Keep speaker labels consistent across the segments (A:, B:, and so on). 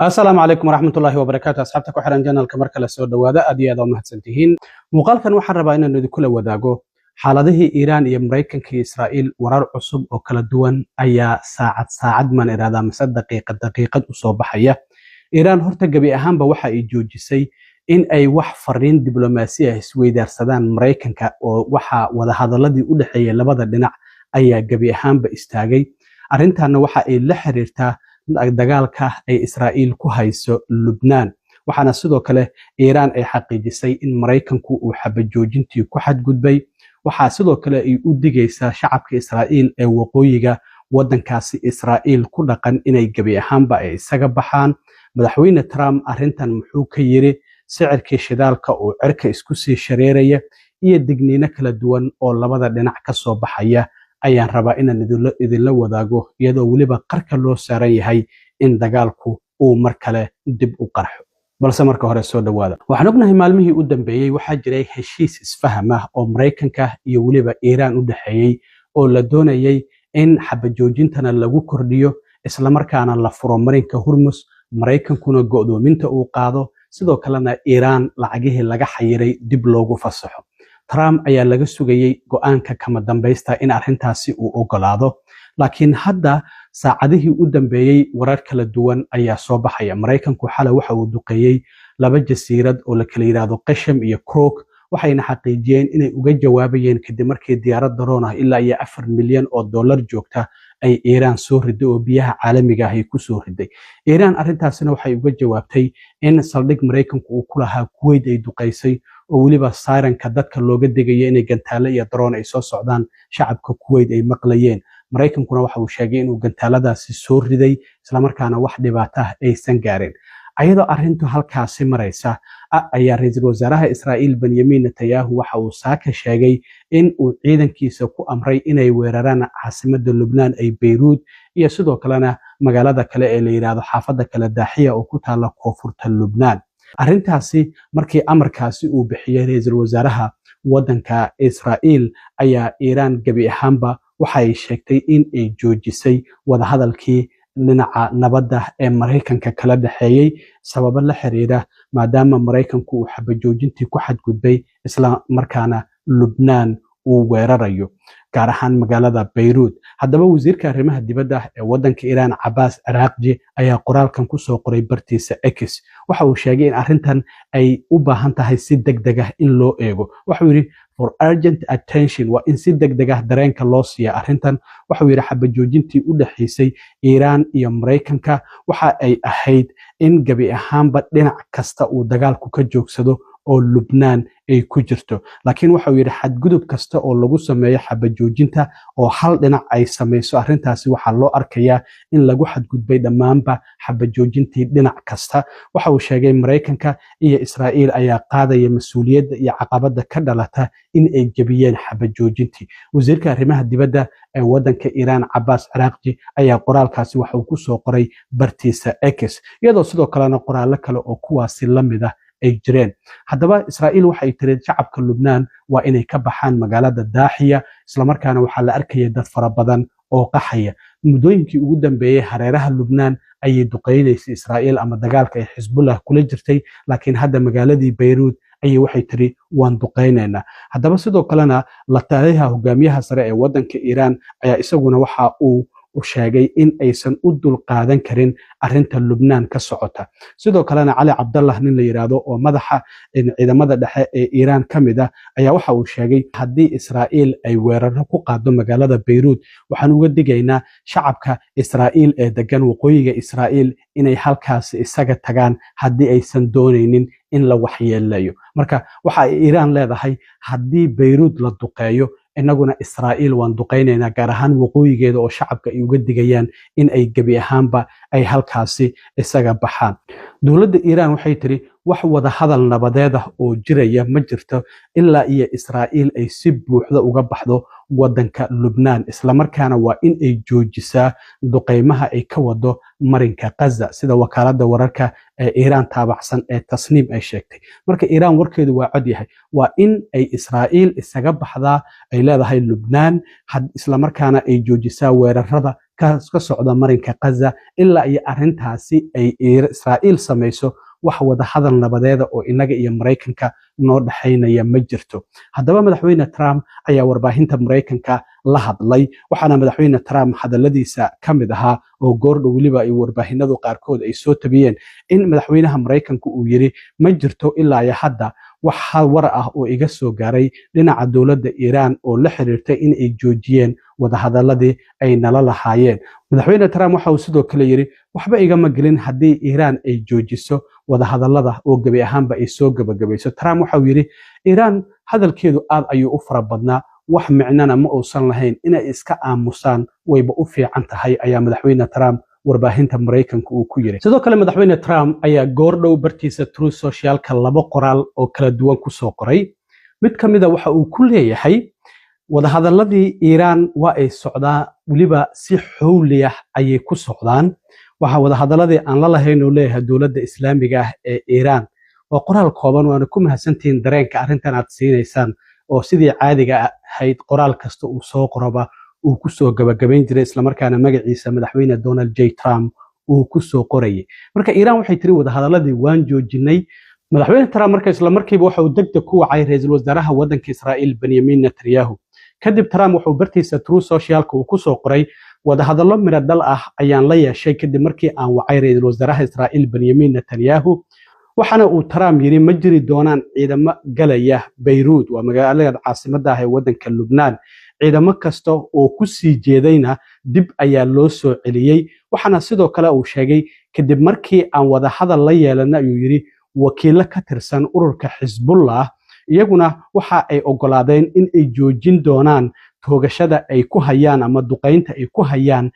A: السلام عليكم ورحمة الله وبركاته أصحابتك وحران جنال كمركة لسو دوادا أدي أدو مهدسنتهين مقالكن waxaan rabaa inaan idin kula wadaago xaaladihii Iran iyo Mareykanka iyo Israa'iil warar cusub oo kala duwan ayaa saacad man iraada mise daqiiqad u soo baxaya Iran horta gabi ahaanba waxa ay joojisay in ay wax fariin diblomaasi ah isweydaarsadaan Mareykanka oo waxa wada hadaladii u dhaxeeyay labada dhinac ayaa gabi ahaanba istaagay arrintaana waxa ay la xiriirtaa dagaalka ay Israa'iil ku hayso Lubnaan waxaana sidoo kale Iran ay xaqiijisay in Mareykanku uu xabajoojintii ku xadgudbay waxa sidoo kale ay u digaysaa shacabka Israa'iil ee waqooyiga wadankaasi Israa'iil ku dhaqan inay gabi ahaanba ay isaga baxaan madaxweyne Trump arrintan muxuu ka yiri sicirkii shidaalka oo cirka isku sii shareeraya iyo digniino kala duwan oo labada dhinac ka soo baxaya ayaan rabaa inaan idinla wadaago iyadoo waliba qarka loo saaran yahay in dagaalku uu mar kale dib u qarxo balse marka hore soo dhawaada waxaan ognahay maalmihii u dambeeyay waxaa jiray heshiis isfaham ah oo Mareykanka iyo waliba Iran u dhaxeeyay oo la doonayay in xabajoojintana lagu kordhiyo isla markaana la furo marinka Hormuz Mareykankuna go'doominta uu qaado sidoo kalena Iran lacagihii laga xayiray dib loogu fasaxo Trump ayaa laga sugayay go'aanka kama dambaysta in arrintaasi uu ogolaado laakiin hadda saacadihii u dambeeyay warar kala duwan ayaa soo baxaya Mareykanku xalay waxa uu duqeeyay laba jasiirad oo la kala yiraahdo Qasham iyo Krok waxayna xaqiijiyeen inay uga jawaabayeen kadib markii diyaarad drone ah ilaa iyo 4 milyan oo dollar joogta ay Iran soo riday oo biyaha caalamiga ah ay ku soo riday Iran arrintaasina waxay uga jawaabtay in saldhig Mareykanku uu ku lahaa Kuwait ay duqeysay oo waliba sirenka dadka looga digay inay gantaale iyo drone ay soo socdaan shacabka Kuwait ay maqlayeen Mareykankuna waxa uu sheegay inuu gantaaladaasi soo riday isla markaana wax dhibaato ah aysan gaarin ayadoo arrintu halkaasi maraysa ayaa ra'iisul wasaaraha Israa'iil Benjamin Netanyahu waxa uu saaka sheegay in uu ciidankiisa ku amray inay weeraraan caasimadda Lubnaan ay Beirut iyo sidoo kalena magaalada kale ee la yiraahdo xaafadda kale Daaxiya oo ku taala koonfurta Lubnaan arrintaasi markii amarkaasi uu bixiyay ra'iisul wasaaraha wadanka Israa'iil ayaa Iran gabi ahaanba waxay sheegtay in ay joojisay wada hadalkii dhinaca nabadda ee Mareykanka kala dhaxeeyay sababo la xiriira maadaama Mareykanku uu xabajoojintii ku xadgudbay isla markaana Lubnaan uu weerarayo gaar ahaan magaalada Beirut haddaba wasiirka arrimaha dibadda ee wadanka Iran Abbas Araghchi ayaa qoraalkan ku soo qoray bartiisa X waxa uu sheegay in arrintan ay u baahan tahay si degdeg ah in loo eego waxa uu yiri for urgent attention waa in si degdeg ah dareenka loo siiyo arrintan waxa uu yiri xabajoojintii u dhaxaysay Iran iyo Mareykanka waxa ay ahayd in gabi ahaanba dhinac kasta uu dagaalku ka joogsado oo Lubnaan ay ku jirto laakiin waxa uu yiri xadgudub kasta oo lagu sameeyo xabajoojinta oo hal dhinac ay sameeyso arrintaasi waxa loo arkayaa in lagu xadgudbay dhamaanba xabajoojintii dhinac kasta waxa uu sheegay Mareykanka iyo Israa'iil ayaa qaadaya mas'uuliyadda iyo caqabada ka dhalata in ay jabiyeen xabajoojintii wasiirka arrimaha dibadda ee wadanka Iran Abbas Araghchi ayaa qoraalkaasi waxa uu ku soo qoray bartiisa X iyadoo sidoo kalena qoraalo kale oo kuwaasi la mid ah ay jireen haddaba Israa'iil waxay tiri shacabka Lubnaan waa inay ka baxaan magaalada Daaxiya isla markaana waxa la arkayay dad fara badan oo qaxaya muddooyinkii ugu dambeeyay hareeraha Lubnaan ayay duqeynaysay Israa'iil ama dagaalka ay Hezbollah kula jirtay laakiin hadda magaaladii Beirut ayay waxay tiri waan duqeynaynaa haddaba sidoo kalena la taliyaha hogaamiyaha sare ee wadanka Iran ayaa isaguna waxa uu sheegay in aysan u dul qaadan karin arrinta Lubnaan ka socota sidoo kalena Ali Abdullah nin la yiraahdo oo madaxa ciidamada dhexe ee Iran kamid ah ayaa waxa uu sheegay haddii Israa'iil ay weeraro ku qaado magaalada Beirut waxaan uga digaynaa shacabka Israa'iil ee degan waqooyiga Israa'iil inay halkaas isaga tagaan haddii aysan doonaynin in la waxyeeleeyo marka waxa ay Iran leedahay haddii Beirut la duqeeyo inaguna Israa'iil waan duqeynaynaa gaar ahaan waqooyigeeda oo shacabka ay uga digayaan in ay gabi ahaanba ay halkaasi isaga baxaan dowladda Iran waxay tiri wax wada hadal nabadeed ah oo jiraya ma jirto ilaa iyo Israa'iil ay si buuxda uga baxdo wadanka Lubnaan isla markaana waa in ay joojisaa duqeymaha ay ka wado marinka Gaza sida wakaaladda wararka ee Iran taabacsan ee Tasniim ay sheegtay marka Iran warkeedu waa cad yahay waa in ay Israa'iil isaga baxdaa ay leedahay Lubnaan isla markaana ay joojisaa weerarada ka socda marinka Gaza ilaa iyo arrintaasi ay Israa'iil samayso wax wada hadal nabadeed oo inaga iyo Mareykanka noo dhaxaynaya ma jirto. Haddaba madaxweyne Trump ayaa warbaahinta Mareykanka la hadlay, waxaana madaxweyne Trump hadaladiisa ka mid ahaa oo goordhow weliba ay warbaahinadu qaarkood ay soo tabiyeen in madaxweynaha Mareykanka uu yiri ma jirto ilaa iyo hadda wax war ah oo iga soo gaaray dhinaca dowladda Iiraan oo la xiriirtay in ay joojiyeen wada hadaladii ay nala lahaayeen. madaxweyne Trump waxa uu sidoo kale yiri waxba igama gelin haddii Iiraan ay joojiso wada hadalada oo gabi ahaanba ay soo gabagabayso. Trump waxa uu yiri Iiraan hadalkeedu aad ayuu u fara badnaa, wax micnana ma uusan lahayn inay iska aamusaan wayba u fiican tahay ayaa madaxweyne Trump warbaahinta Mareykanka uu ku yiri. Sidoo kale madaxweyne Trump ayaa goordhow bartiisa Truth Socialka laba qoraal oo kala duwan ku soo qoray. mid kamid ah waxa uu ku leeyahay wada hadaladii Iiraan waa ay socdaan waliba si xawli ah ayay ku socdaan. waxa wada hadaladii aan la lahayn oo leeyahay dowladda Islaamiga ah ee Iiraan. waa qoraal kooban waana ku mahadsantiin dareenka arrintan aad siinaysaan oo sidii caadiga ahayd qoraal kasta uu soo qoraba uu ku soo gabagabayn jiray isla markaana magaciisa madaxweyne Donald J. Trump uu ku soo qorayay. marka Iiraan waxay tiri wada hadaladii waan joojinay. madaxweyne Trump marka isla markiiba waxa uu degdeg ku wacay ra'iisul wasaaraha waddanka Israa'iil Benjamin Netanyahu. kadib Trump wuxuu bartiisa Truth Socialka uu ku soo qoray wada hadallo miro dhal ah ayaan la yeeshay kadib markii aan wacay ra'iisul wasaaraha Israa'iil Benjamin Netanyahu. waxaana uu Trump yiri ma jiri doonaan ciidamo galaya Beirut waa magaalada caasimadda ah ee waddanka Lubnaan. ciidamo kasta oo ku sii jeedayna dib ayaa loo soo celiyay. waxaana sidoo kale uu sheegay kadib markii aan wada hadal la yeelanay ayuu yiri wakiilo ka tirsan ururka Xisbullah iyaguna waxa ay ogolaadeen in ay joojin doonaan toogashada ay ku hayaan ama duqeynta ay ku hayaan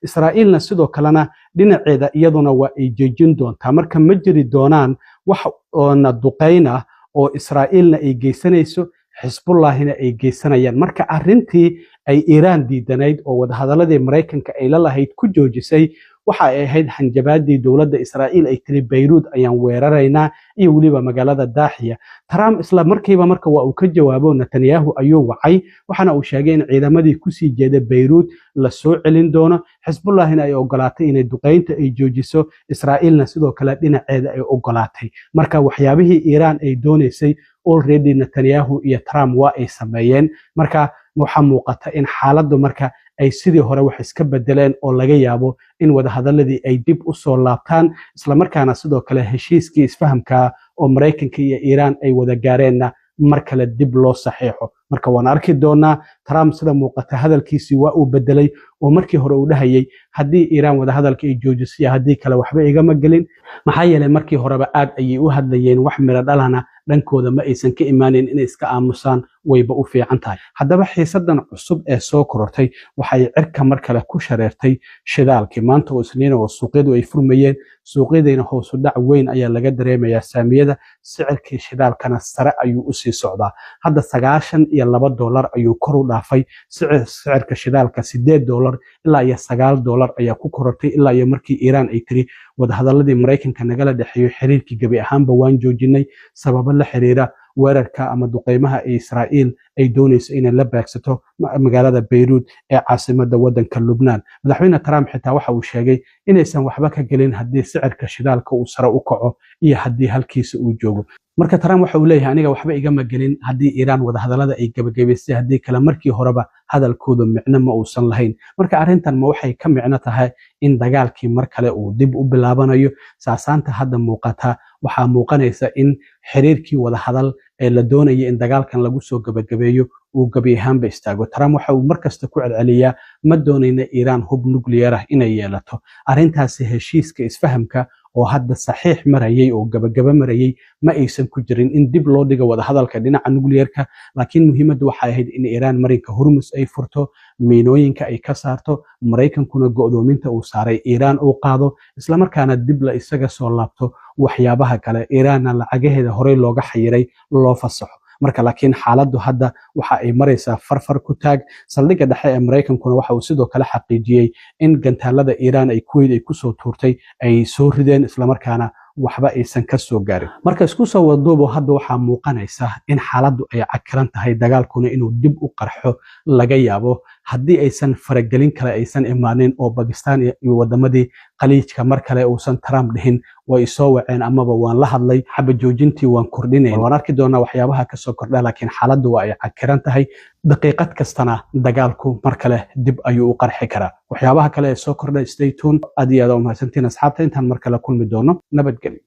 A: Israa'iilna sidoo kalena dhinaceeda iyaduna waa ay joojin doontaa. marka ma jiri doonaan wax oona duqeyn ah oo Israa'iilna ay geysanayso Xisbullahina ay geysanayaan. marka arrintii ay Iiraan diidanayd oo wada hadaladii Mareykanka ay la lahayd ku joojisay waxa ay ahayd hanjabaadii dowladda Israa'iil ay tiri Beirut ayaan weeraraynaa iyo waliba magaalada Daaxiya. Trump isla markiiba marka waa uu ka jawaabo Netanyahu ayuu wacay waxaana uu sheegay in ciidamadii ku sii jeeday Beirut la soo celin doono Xisbullahina ay ogolaatay inay duqeynta ay joojiso Israa'iilna sidoo kale dhinaceeda ay ogolaatay. marka waxyaabihii Iiraan ay doonaysay already Netanyahu iyo Trump waa ay sameeyeen. marka waxa muuqata in xaaladdu marka ay sidii hore wax iska bedeleen oo laga yaabo in wada hadaladii ay dib u soo laabtaan isla markaana sidoo kale heshiiskii isfahamka oo Mareykanka iyo Iiraan ay wada gaareenna mar kale dib loo saxiixo. marka waan arki doonaa Trump sida muuqata hadalkiisii waa uu bedelay oo markii hore uu dhahayay haddii Iiraan wada hadalka ay joojiso haddii kale waxba igama gelin. maxaa yeelay markii horeba aad ayay u hadlayeen wax miro dhalana dhankooda ma aysan ka imaanin inay iska aamusaan wayba u fiican tahay. haddaba xiisadan cusub ee soo korortay waxay cirka mar kale ku shareertay shidaalkii. maanta oo Isniin oo suuqyadu ay furmayeen suuqyadayna hoos u dhac weyn ayaa laga dareemayaa saamiyada. sicirkii shidaalkana sare ayuu u sii socdaa. hadda $92 ayuu kor u dhaafay. sicirka shidaalka $8 ilaa iyo $9 ayaa ku korortay ilaa iyo markii Iiraan ay tiri wada hadaladii Mareykanka nagala dhaxeeyo xiriirkii gabi ahaanba waan joojinay sababo la xiriira weerarka ama duqeymaha ee Israa'iil ay doonayso inay la baagsato magaalada Beirut ee caasimadda waddanka Lubnaan. madaxweyne Trump xitaa waxa uu sheegay inaysan waxba ka gelin haddii sicirka shidaalka uu sare u kaco iyo haddii halkiisa uu joogo. marka Trump waxa uu leeyahay aniga waxba igama gelin haddii Iiraan wada hadalada ay gabagabaysay haddii kale markii horeba hadalkooda micno ma uusan lahayn. marka arrintan ma waxay ka micno tahay in dagaalkii mar kale uu dib u bilaabanayo. saasaanta hadda muuqata waxaa muuqanaysa in xiriirkii wada hadal ee la doonayay in dagaalkan lagu soo gabagabeeyo uu gabi ahaanba istaago. Trump waxa uu markasta ku celceliyaa ma doonayna Iiraan hub nuclear ah inay yeelato. arrintaasi heshiiska isfahamka oo hadda saxiix marayay oo gabagaba marayay ma aysan ku jirin in dib loo dhigo wada hadalka dhinaca nuclearka. laakiin muhiimaddu waxay ahayd in Iiraan marinka Hormuz ay furto, miinooyinka ay ka saarto, Mareykankuna go'doominta uu saaray Iiraan uu qaado, isla markaana dib la isaga soo laabto waxyaabaha kale. Iiraanna lacagaheeda horey looga xayiray loo fasaxo. marka laakiin xaaladdu hadda waxa ay maraysaa farfar ku taag. saldhigga dhexe ee Mareykankuna waxa uu sidoo kale xaqiijiyay in gantaalada Iiraan ay Kuwait ay kusoo tuurtay ay soo rideen isla markaana waxba aysan ka soo gaarin. marka isku soo waduubo hadda waxaa muuqanaysa in xaaladdu ay cakiran tahay, dagaalkuna inuu dib u qarxo laga yaabo haddii aysan faragelin kale aysan imaanin oo Pakistan iyo wadamadii khaliijka mar kale uusan Trump dhihin way soo waceen amaba waan la hadlay xaba joojintii waan kordhinay waan arki doonaa waxyaabaha ka soo kordha laakiin xaaladdu waa ay cakiran tahay daqiiqad kastana dagaalku mar kale dib ayuu u qarxi karaa waxyaabaha kale ee soo kordha stay tuned aad iyo aad u mahadsantiin asxaabta intaan mar kale kulmi doono nabadgelyo